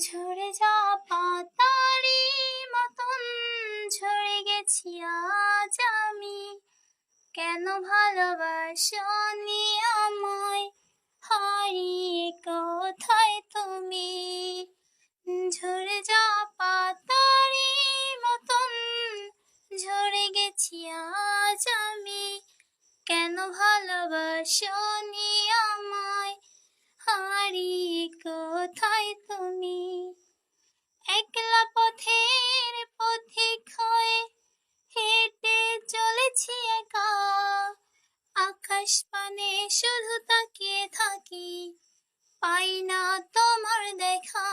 ঝরে যাওয়া পাতারই মতন ঝরে গেছি আজ আমি। কেন ভালোবাসনি আমায়, হারিয়ে কোথায় তুমি? ঝরে যাওয়া পাতারই মতন ঝরে গেছি আজ আমি। কেন ভালোবাসনি আমায়, হারিয়ে কোথায় তুমি? একলা পথের পথিক হয়ে হেঁটে চলেছি একা, আকাশ পানে শুধু তাকিয়ে থাকি, পাই না তোমার দেখা।